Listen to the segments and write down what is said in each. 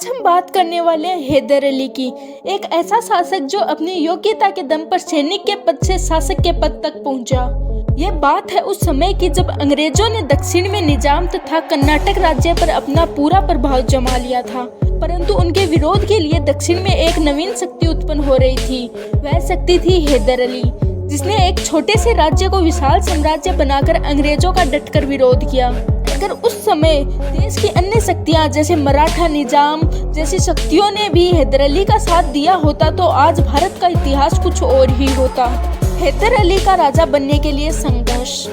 हम बात करने वाले हैं हैदर अली की, एक ऐसा शासक जो अपनी योग्यता के दम पर सैनिक के पद से शासक के पद तक पहुंचा। यह बात है उस समय की जब अंग्रेजों ने दक्षिण में निजाम तथा कर्नाटक राज्य पर अपना पूरा प्रभाव जमा लिया था, परंतु उनके विरोध के लिए दक्षिण में एक नवीन शक्ति उत्पन्न हो रही थी। वह शक्ति थी हैदर अली, जिसने एक छोटे से राज्य को विशाल साम्राज्य बनाकर अंग्रेजों का डटकर विरोध किया। अगर उस समय देश की अन्य शक्तियां जैसे मराठा निजाम जैसी शक्तियों ने भी हैदर अली का साथ दिया होता तो आज भारत का इतिहास कुछ और ही होता। हैदर अली का राजा बनने के लिए संघर्ष।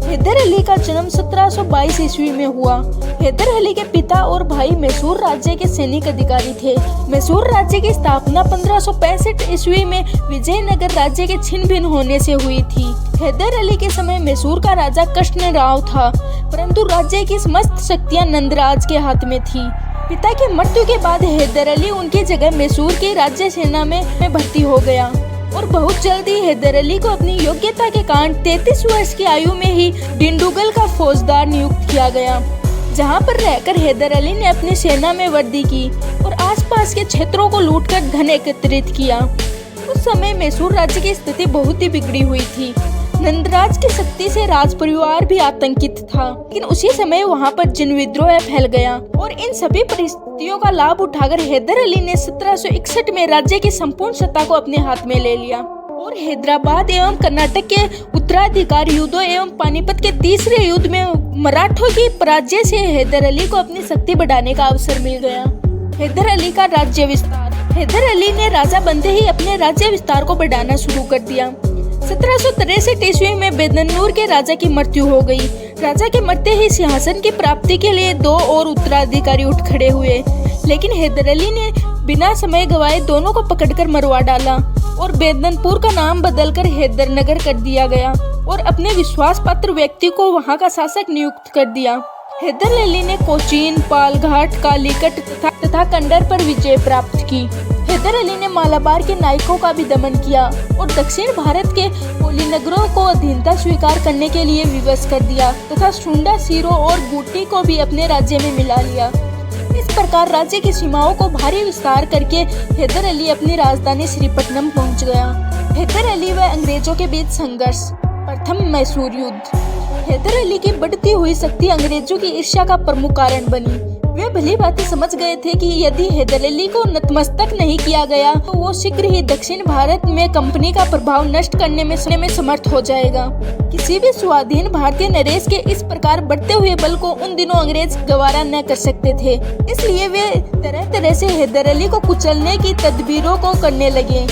हैदर अली का जन्म 1722 ईस्वी में हुआ। हैदर अली के पिता और भाई मैसूर राज्य के सैनिक अधिकारी थे। मैसूर राज्य की स्थापना 1565 ईस्वी में विजयनगर राज्य के छिन्न भिन्न होने से हुई थी। हैदर अली के समय मैसूर का राजा कृष्णराव था, परंतु राज्य की समस्त शक्तियां नंदराज के हाथ में थी। पिता की मृत्यु के बाद हैदर अली उनकी जगह मैसूर की राज्य सेना में भर्ती हो गया और बहुत जल्दी हैदर अली को अपनी योग्यता के कारण 33 वर्ष की आयु में ही डिंडुगल का फौजदार नियुक्त किया गया, जहां पर रहकर हैदर अली ने अपनी सेना में वृद्धि की और आसपास के क्षेत्रों को लूटकर धन एकत्रित किया। उस समय मैसूर राज्य की स्थिति बहुत ही बिगड़ी हुई थी। नंदराज की शक्ति से राज परिवार भी आतंकित था, लेकिन उसी समय वहां पर जन विद्रोह फैल गया और इन सभी परिस्थितियों का लाभ उठाकर हैदर अली ने 1761 में राज्य की संपूर्ण सत्ता को अपने हाथ में ले लिया और हैदराबाद एवं कर्नाटक के उत्तराधिकार युद्धों एवं पानीपत के तीसरे युद्ध में मराठों की पराजय से हैदर अली को अपनी शक्ति बढ़ाने का अवसर मिल गया। हैदर अली का राज्य विस्तार। हैदर अली ने राजा बनते ही अपने राज्य विस्तार को बढ़ाना शुरू कर दिया। 1763 ईस्वी में बेदनूर के राजा की मृत्यु हो गई। राजा के मरते ही सिंहासन की प्राप्ति के लिए दो और उत्तराधिकारी उठ खड़े हुए, लेकिन हैदर अली ने बिना समय गवाए दोनों को पकड़कर मरवा डाला और बेदनपुर का नाम बदलकर हैदरनगर कर दिया गया और अपने विश्वास पात्र व्यक्ति को वहां का शासक नियुक्त कर दिया। हैदर अली ने कोचीन, पालघाट, कालीकट तथा कंडर पर विजय प्राप्त की। हैदर अली ने मालाबार के नायकों का भी दमन किया और दक्षिण भारत के पोलीनगरों को अधीनता स्वीकार करने के लिए विवश कर दिया तथा सुंडा, सीरो और बूटी को भी अपने राज्य में मिला लिया। इस प्रकार राज्य की सीमाओं को भारी विस्तार करके हैदर अली अपनी राजधानी श्रीपट्टनम पहुंच गया। हैदर अली व अंग्रेजों के बीच संघर्ष। प्रथम मैसूर युद्ध। हैदर अली की बढ़ती हुई शक्ति अंग्रेजों की ईर्ष्या का प्रमुख कारण बनी। वे भली भांति समझ गए थे कि यदि हैदर अली को नतमस्तक नहीं किया गया तो वो शीघ्र ही दक्षिण भारत में कंपनी का प्रभाव नष्ट करने में समर्थ हो जाएगा। किसी भी स्वाधीन भारतीय नरेश के इस प्रकार बढ़ते हुए बल को उन दिनों अंग्रेज गवारा न कर सकते थे, इसलिए वे तरह तरह से हैदर अली को कुचलने की तदबीरों को करने लगे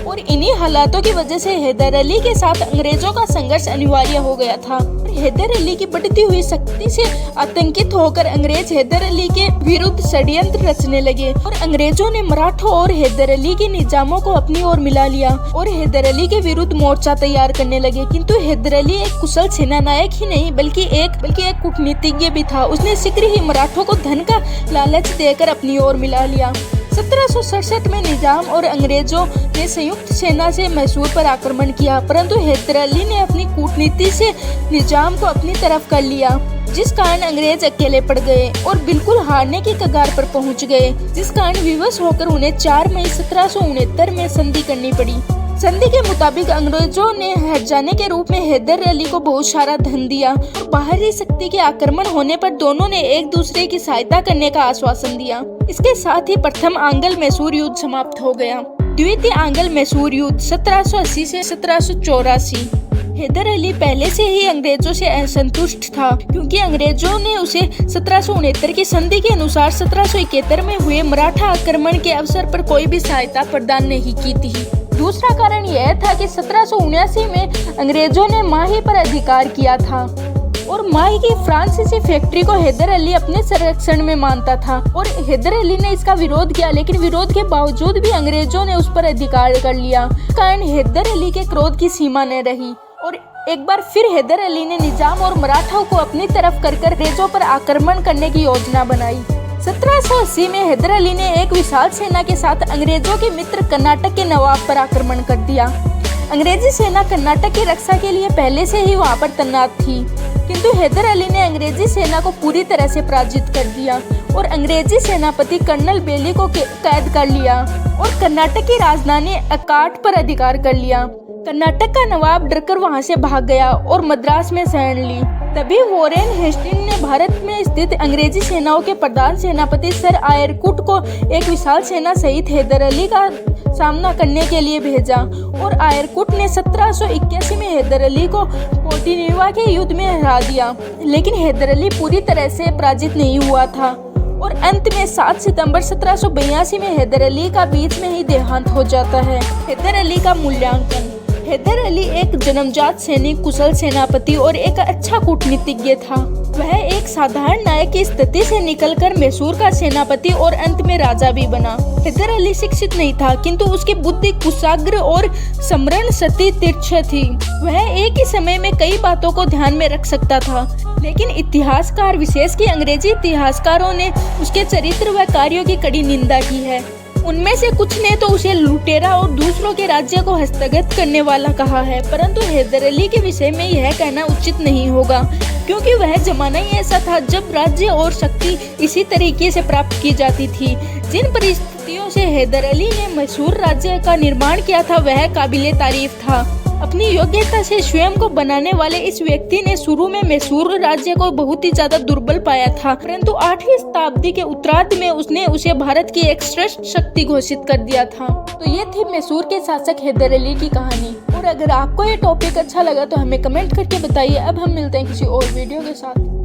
और इन्हीं हालातों की वजह से हैदर अली के साथ अंग्रेजों का संघर्ष अनिवार्य हो गया था। हैदर अली की बढ़ती हुई शक्ति से आतंकित होकर अंग्रेज हैदर अली के विरुद्ध षड्यंत्र रचने लगे और अंग्रेजों ने मराठों और हैदर अली के निजामों को अपनी ओर मिला लिया और हैदर अली के विरुद्ध मोर्चा तैयार करने लगे। किंतु हैदर अली एक कुशल सेनानायक ही नहीं बल्कि एक कूटनीतिज्ञ भी था। उसने शीघ्र ही मराठों को धन का लालच देकर अपनी ओर मिला लिया। 1767 में निजाम और अंग्रेजों ने संयुक्त सेना से मैसूर पर आक्रमण किया, परंतु हैदर अली ने अपनी कूटनीति से निजाम को अपनी तरफ कर लिया, जिस कारण अंग्रेज अकेले पड़ गए और बिल्कुल हारने की कगार पर पहुंच गए, जिस कारण विवश होकर उन्हें 4 मई 1769 में संधि करनी पड़ी। संधि के मुताबिक अंग्रेजों ने हट जाने के रूप में हैदर अली को बहुत सारा धन दिया और बाहरी शक्ति के आक्रमण होने पर दोनों ने एक दूसरे की सहायता करने का आश्वासन दिया। इसके साथ ही प्रथम आंग्ल मैसूर युद्ध समाप्त हो गया। द्वितीय आंग्ल मैसूर युद्ध 1780 से 1784। हैदर अली पहले से ही अंग्रेजों से असंतुष्ट था, क्योंकि अंग्रेजों ने उसे 1769 की संधि के अनुसार 1771 में हुए मराठा आक्रमण के अवसर पर कोई भी सहायता प्रदान नहीं की थी। दूसरा कारण यह था कि 1779 में अंग्रेजों ने माही पर अधिकार किया था और माही की फ्रांसीसी फैक्ट्री को हैदर अली अपने संरक्षण में मानता था और हैदर अली ने इसका विरोध किया, लेकिन विरोध के बावजूद भी अंग्रेजों ने उस पर अधिकार कर लिया। कारण हैदर अली के क्रोध की सीमा न रही और एक बार फिर हैदर अली ने निजाम और मराठों को अपनी तरफ कर अंग्रेजों पर आक्रमण करने की योजना बनाई। 1780 में हैदर अली ने एक विशाल सेना के साथ अंग्रेजों के मित्र कर्नाटक के नवाब पर आक्रमण कर दिया। अंग्रेजी सेना कर्नाटक की रक्षा के लिए पहले से ही वहां पर तैनात थी, किंतु हैदर अली ने अंग्रेजी सेना को पूरी तरह से पराजित कर दिया और अंग्रेजी सेनापति कर्नल बेली को कैद कर लिया और कर्नाटक की राजधानी अकाट पर अधिकार कर लिया। कर्नाटक का नवाब डरकर वहां से भाग गया और मद्रास में शरण ली। तभी वॉरेन हेस्टिंग ने भारत में स्थित अंग्रेजी सेनाओं के प्रधान सेनापति सर आयरकुट को एक विशाल सेना सहित हैदर अली का सामना करने के लिए भेजा और आयरकुट ने 1781 में हैदर अली को पोटिनिवा के युद्ध में हरा दिया। लेकिन हैदर अली पूरी तरह से पराजित नहीं हुआ था और अंत में 7 सितंबर 1782 में हैदर अली का बीच में ही देहांत हो जाता है। हैदर अली का मूल्यांकन। हैदर अली एक जन्मजात सैनिक, कुशल सेनापति और एक अच्छा कूटनीतिज्ञ था। वह एक साधारण नायक की स्थिति से निकलकर मैसूर का सेनापति और अंत में राजा भी बना। हैदर अली शिक्षित नहीं था, किंतु उसकी बुद्धि कुशाग्र और स्मरण शक्ति तीक्ष्ण थी। वह एक ही समय में कई बातों को ध्यान में रख सकता था। लेकिन इतिहासकार, विशेष की अंग्रेजी इतिहासकारों ने उसके चरित्र व कार्यों की कड़ी निंदा की है। उनमें से कुछ ने तो उसे लुटेरा और दूसरों के राज्य को हस्तगत करने वाला कहा है, परंतु हैदर अली के विषय में यह कहना उचित नहीं होगा, क्योंकि वह जमाना ही ऐसा था जब राज्य और शक्ति इसी तरीके से प्राप्त की जाती थी। जिन परिस्थितियों से हैदर अली ने मैसूर राज्य का निर्माण किया था वह काबिले तारीफ था। अपनी योग्यता से स्वयं को बनाने वाले इस व्यक्ति ने शुरू में मैसूर राज्य को बहुत ही ज्यादा दुर्बल पाया था, परंतु 8वीं शताब्दी के उत्तरार्ध में उसने उसे भारत की एक श्रेष्ठ शक्ति घोषित कर दिया था। तो ये थी मैसूर के शासक हैदर अली की कहानी। और अगर आपको ये टॉपिक अच्छा लगा तो हमें कमेंट करके बताइए। अब हम मिलते हैं किसी और वीडियो के साथ।